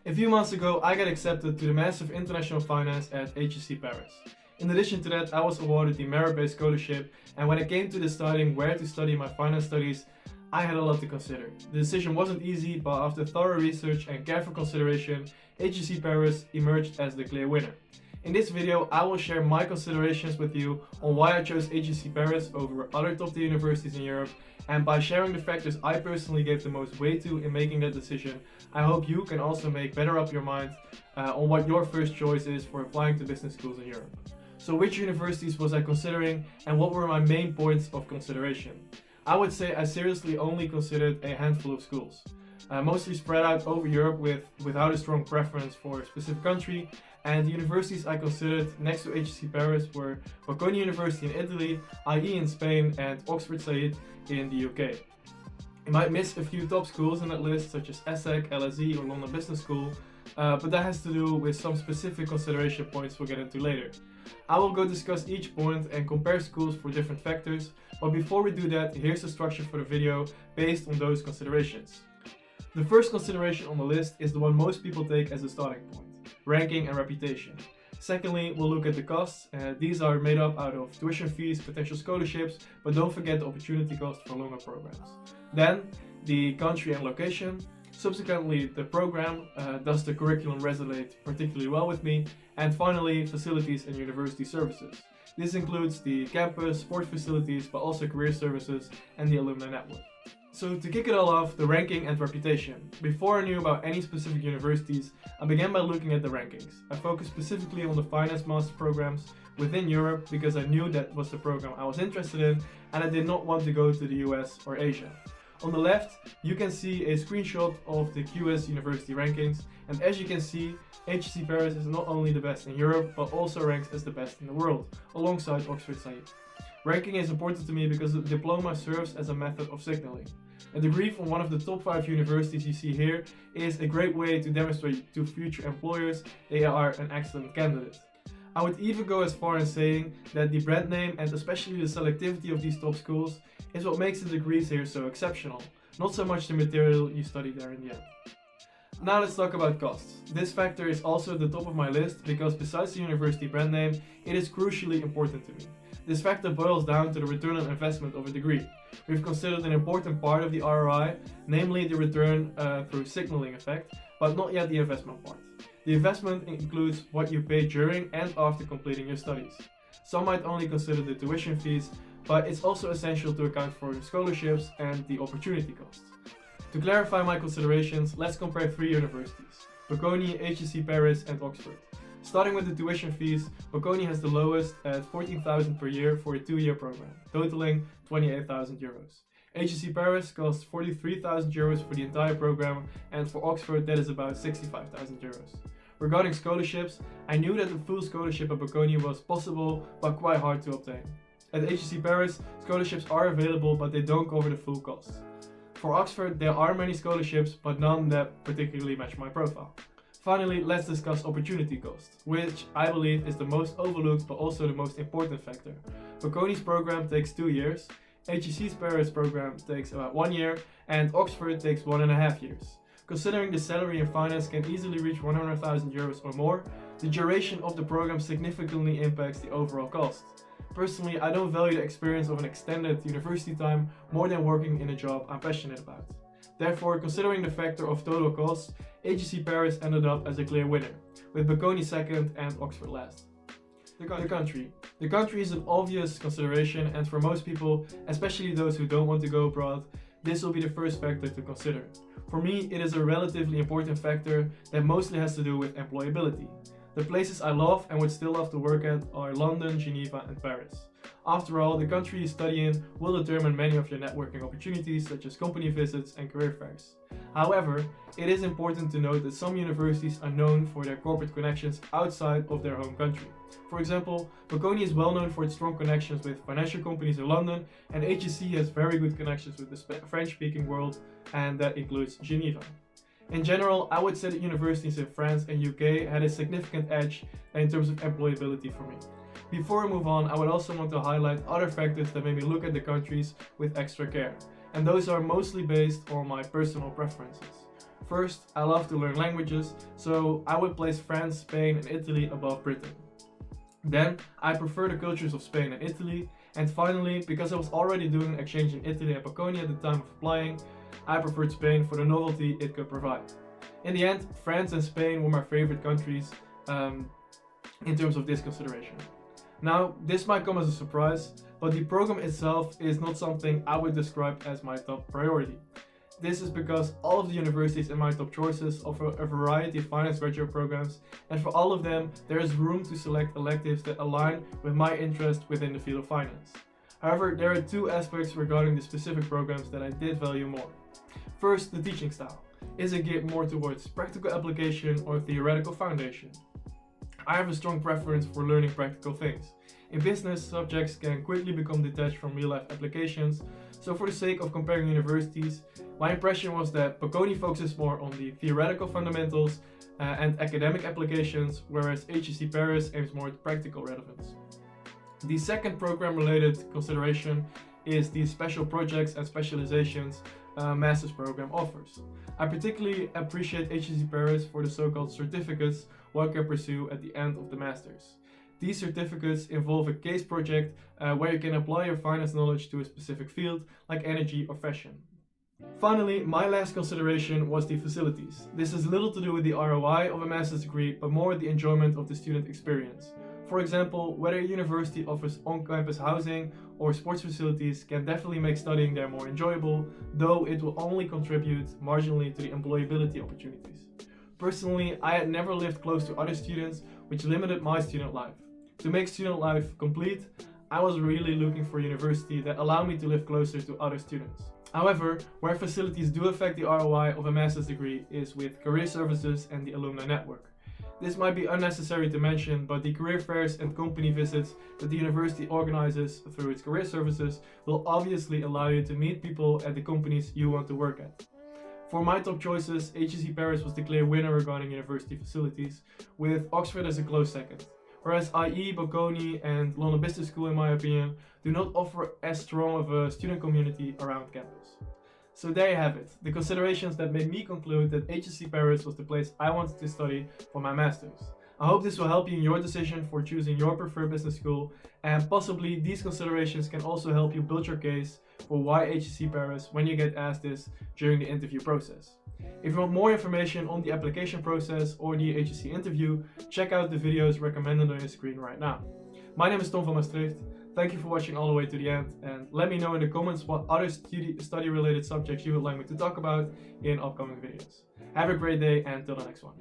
A few months ago, I got accepted to the Master of International Finance at HEC Paris. In addition to that, I was awarded the merit-based scholarship, and when it came to deciding where to study my finance studies, I had a lot to consider. The decision wasn't easy, but after thorough research and careful consideration, HEC Paris emerged as the clear winner. In this video, I will share my considerations with you on why I chose HEC Paris over other top-tier universities in Europe, and by sharing the factors I personally gave the most weight to in making that decision, I hope you can also make better up your mind on what your first choice is for applying to business schools in Europe. So which universities was I considering, and what were my main points of consideration? I would say I seriously only considered a handful of schools, mostly spread out over Europe without a strong preference for a specific country, and the universities I considered next to HEC Paris were Bocconi University in Italy, IE in Spain, and Oxford Saïd in the UK. You might miss a few top schools in that list, such as ESSEC, LSE or London Business School, but that has to do with some specific consideration points we'll get into later. I will go discuss each point and compare schools for different factors, but before we do that, here's the structure for the video based on those considerations. The first consideration on the list is the one most people take as a starting point: ranking and reputation. Secondly, we'll look at the costs. These are made up out of tuition fees, potential scholarships, but don't forget the opportunity cost for longer programs. Then, the country and location. Subsequently, the program. Does the curriculum resonate particularly well with me? And finally, facilities and university services. This includes the campus, sport facilities, but also career services and the alumni network. So to kick it all off, the ranking and reputation. Before I knew about any specific universities, I began by looking at the rankings. I focused specifically on the finance master programs within Europe because I knew that was the program I was interested in and I did not want to go to the US or Asia. On the left, you can see a screenshot of the QS university rankings, and as you can see, HEC Paris is not only the best in Europe, but also ranks as the best in the world, alongside Oxford Saïd. Ranking is important to me because the diploma serves as a method of signaling. A degree from one of the top 5 universities you see here is a great way to demonstrate to future employers they are an excellent candidate. I would even go as far as saying that the brand name and especially the selectivity of these top schools is what makes the degrees here so exceptional, not so much the material you study there in the end. Now let's talk about costs. This factor is also at the top of my list because besides the university brand name, it is crucially important to me. This factor boils down to the return on investment of a degree. We've considered an important part of the ROI, namely the return through signaling effect, but not yet the investment part. The investment includes what you pay during and after completing your studies. Some might only consider the tuition fees, but it's also essential to account for the scholarships and the opportunity costs. To clarify my considerations, let's compare 3 universities: Bocconi, HEC Paris and Oxford. Starting with the tuition fees, Bocconi has the lowest at 14,000 per year for a 2-year program, totaling 28,000 euros. HEC Paris costs 43,000 euros for the entire program, and for Oxford that is about 65,000 euros. Regarding scholarships, I knew that the full scholarship at Bocconi was possible, but quite hard to obtain. At HEC Paris, scholarships are available, but they don't cover the full cost. For Oxford, there are many scholarships, but none that particularly match my profile. Finally, let's discuss opportunity cost, which I believe is the most overlooked but also the most important factor. Bocconi's program takes 2 years, HEC's Paris program takes about 1 year, and Oxford takes 1.5 years. Considering the salary in finance can easily reach 100,000 euros or more, the duration of the program significantly impacts the overall cost. Personally, I don't value the experience of an extended university time more than working in a job I'm passionate about. Therefore, considering the factor of total cost, HEC Paris ended up as a clear winner, with Bocconi second and Oxford last. The country. The country is an obvious consideration, and for most people, especially those who don't want to go abroad, this will be the first factor to consider. For me, it is a relatively important factor that mostly has to do with employability. The places I love and would still love to work at are London, Geneva and Paris. After all, the country you study in will determine many of your networking opportunities, such as company visits and career fairs. However, it is important to note that some universities are known for their corporate connections outside of their home country. For example, Bocconi is well known for its strong connections with financial companies in London, and HEC has very good connections with the French-speaking world, and that includes Geneva. In general, I would say that universities in France and UK had a significant edge in terms of employability for me. Before we move on, I would also want to highlight other factors that made me look at the countries with extra care, and those are mostly based on my personal preferences. First, I love to learn languages, so I would place France, Spain and Italy above Britain. Then, I prefer the cultures of Spain and Italy, and finally, because I was already doing an exchange in Italy and Bocconi at the time of applying, I preferred Spain for the novelty it could provide. In the end, France and Spain were my favorite countries in terms of this consideration. Now, this might come as a surprise, but the program itself is not something I would describe as my top priority. This is because all of the universities in my top choices offer a variety of finance graduate programs, and for all of them, there is room to select electives that align with my interest within the field of finance. However, there are two aspects regarding the specific programs that I did value more. First, the teaching style. Is it geared more towards practical application or theoretical foundation? I have a strong preference for learning practical things. In business, subjects can quickly become detached from real-life applications, so for the sake of comparing universities, my impression was that Bocconi focuses more on the theoretical fundamentals and academic applications, whereas HEC Paris aims more at practical relevance. The second program-related consideration is the special projects and specializations master's program offers. I particularly appreciate HEC Paris for the so-called certificates one can pursue at the end of the master's. These certificates involve a case project where you can apply your finance knowledge to a specific field like energy or fashion. Finally, my last consideration was the facilities. This has little to do with the ROI of a master's degree, but more with the enjoyment of the student experience. For example, whether a university offers on-campus housing or sports facilities can definitely make studying there more enjoyable, though it will only contribute marginally to the employability opportunities. Personally, I had never lived close to other students, which limited my student life. To make student life complete, I was really looking for a university that allowed me to live closer to other students. However, where facilities do affect the ROI of a master's degree is with career services and the alumni network. This might be unnecessary to mention, but the career fairs and company visits that the university organizes through its career services will obviously allow you to meet people at the companies you want to work at. For my top choices, HEC Paris was the clear winner regarding university facilities, with Oxford as a close second. Whereas IE, Bocconi and London Business School, in my opinion, do not offer as strong of a student community around campus. So there you have it, the considerations that made me conclude that HEC Paris was the place I wanted to study for my master's. I hope this will help you in your decision for choosing your preferred business school, and possibly these considerations can also help you build your case for why HEC Paris when you get asked this during the interview process. If you want more information on the application process or the HEC interview, check out the videos recommended on your screen right now. My name is Tom van Maastricht. Thank you for watching all the way to the end, and let me know in the comments what other study related subjects you would like me to talk about in upcoming videos. Have a great day and till the next one.